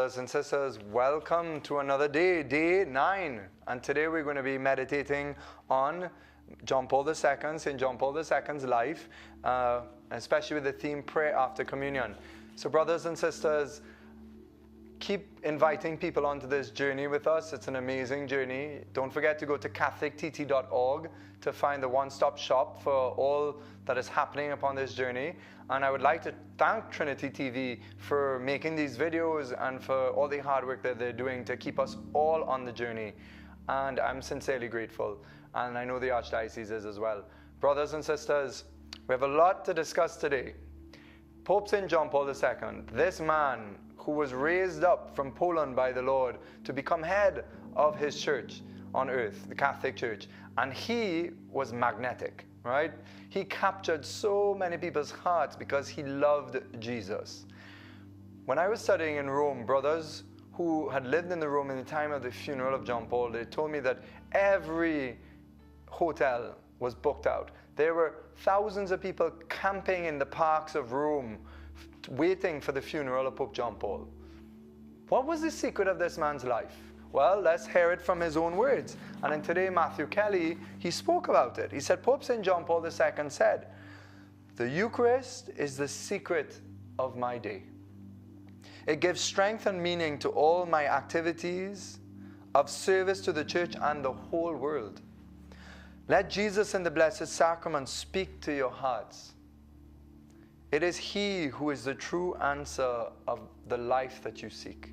brothers and sisters, welcome to another day, day 9. And today we're going to be meditating on John Paul II, St. John Paul II's life, especially with the theme Prayer After Communion. So brothers and sisters, keep inviting people onto this journey with us. It's an amazing journey. Don't forget to go to catholictt.org to find the one-stop shop for all that is happening upon this journey. And I would like to thank Trinity TV for making these videos and for all the hard work that they're doing to keep us all on the journey. And I'm sincerely grateful. And I know the Archdiocese is as well. Brothers and sisters, we have a lot to discuss today. Pope St. John Paul II, this man who was raised up from Poland by the Lord to become head of his church on earth, the Catholic Church. And he was magnetic, right? He captured so many people's hearts because he loved Jesus. When I was studying in Rome, brothers who had lived in Rome in the time of the funeral of John Paul, they told me that every hotel was booked out. There were thousands of people camping in the parks of Rome, waiting for the funeral of Pope John Paul. What was the secret of this man's life? Well, let's hear it from his own words. And in today, Matthew Kelly, he spoke about it. He said, Pope St. John Paul II said, "The Eucharist is the secret of my day. It gives strength and meaning to all my activities of service to the church and the whole world. Let Jesus in the Blessed Sacrament speak to your hearts. It is He who is the true answer of the life that you seek.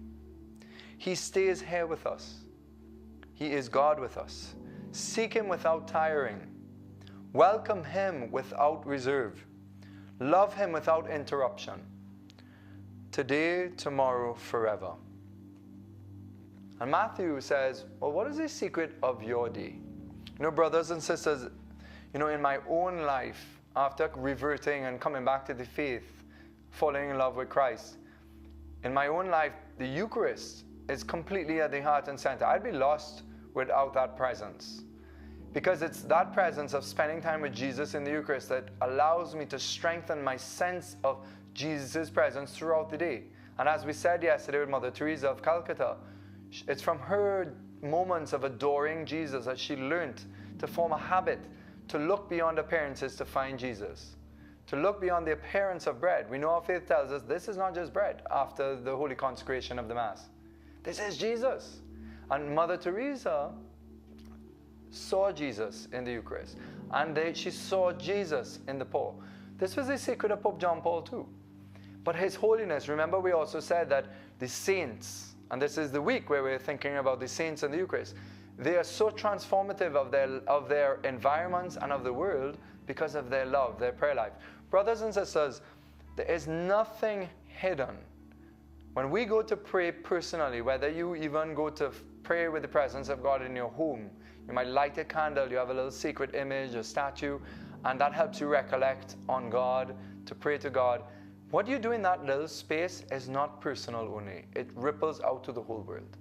He stays here with us. He is God with us. Seek Him without tiring. Welcome Him without reserve. Love Him without interruption. Today, tomorrow, forever." And Matthew says, well, what is the secret of your day? You know, brothers and sisters, you know, in my own life, after reverting and coming back to the faith, falling in love with Christ, in my own life, the Eucharist is completely at the heart and center. I'd be lost without that presence. Because it's that presence of spending time with Jesus in the Eucharist that allows me to strengthen my sense of Jesus' presence throughout the day. And as we said yesterday with Mother Teresa of Calcutta, it's from her moments of adoring Jesus that she learned to form a habit to look beyond appearances to find Jesus, to look beyond the appearance of bread. We know our faith tells us this is not just bread after the holy consecration of the Mass. This is Jesus. And Mother Teresa saw Jesus in the Eucharist, and she saw Jesus in the poor. This was the secret of Pope John Paul II. But His Holiness, remember we also said that the saints, and this is the week where we're thinking about the saints and the Eucharist, they are so transformative of their environments and of the world because of their love, their prayer life. Brothers and sisters, there is nothing hidden. When we go to pray personally, whether you even go to pray with the presence of God in your home, you might light a candle, you have a little secret image, a statue, and that helps you recollect on God, to pray to God. What you do in that little space is not personal only. It ripples out to the whole world.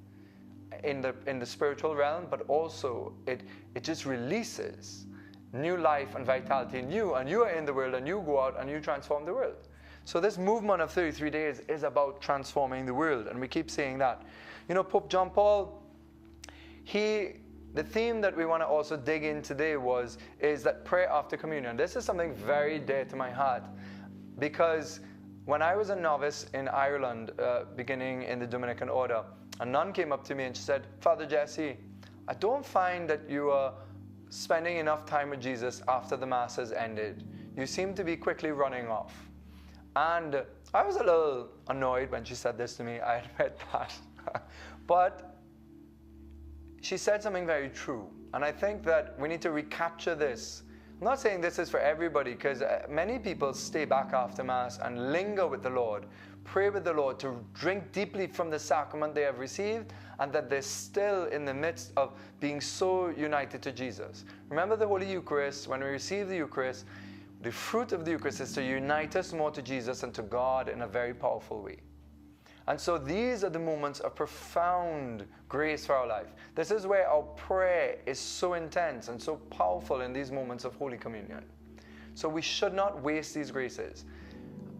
In the spiritual realm, but also it just releases new life and vitality in you, and you are in the world, and you go out and you transform the world. So this movement of 33 days is about transforming the world, and we keep saying that. You know, Pope John Paul, the theme that we want to also dig in today is that prayer after communion. This is something very dear to my heart, because when I was a novice in Ireland, beginning in the Dominican order, a nun came up to me and she said, "Father Jesse, I don't find that you are spending enough time with Jesus after the Mass has ended. You seem to be quickly running off." And I was a little annoyed when she said this to me, I admit that. But she said something very true. And I think that we need to recapture this. I'm not saying this is for everybody, because many people stay back after Mass and linger with the Lord, pray with the Lord to drink deeply from the sacrament they have received, and that they're still in the midst of being so united to Jesus. Remember the Holy Eucharist, when we receive the Eucharist, the fruit of the Eucharist is to unite us more to Jesus and to God in a very powerful way. And so these are the moments of profound grace for our life. This is where our prayer is so intense and so powerful in these moments of Holy Communion. So we should not waste these graces.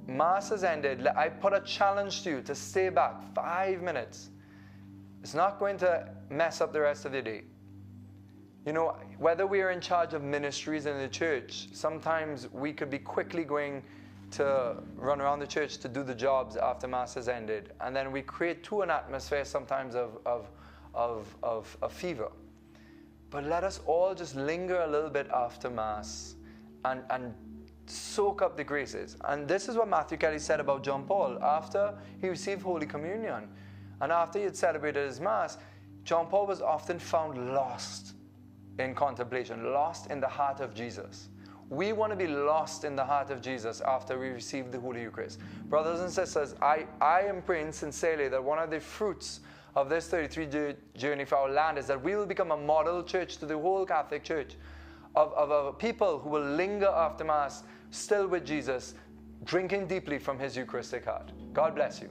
Mass has ended, I put a challenge to you to stay back 5 minutes. It's not going to mess up the rest of the day. You know, whether we are in charge of ministries in the church, sometimes we could be quickly going to run around the church to do the jobs after Mass has ended. And then we create too an atmosphere sometimes of fever. But let us all just linger a little bit after Mass and soak up the graces. And this is what Matthew Kelly said about John Paul. After he received Holy Communion and after he had celebrated his Mass, John Paul was often found lost in contemplation, lost in the heart of Jesus. We want to be lost in the heart of Jesus after we receive the Holy Eucharist. Brothers and sisters, I am praying sincerely that one of the fruits of this 33-day journey for our land is that we will become a model church to the whole Catholic Church of people who will linger after Mass, still with Jesus, drinking deeply from his Eucharistic heart. God bless you.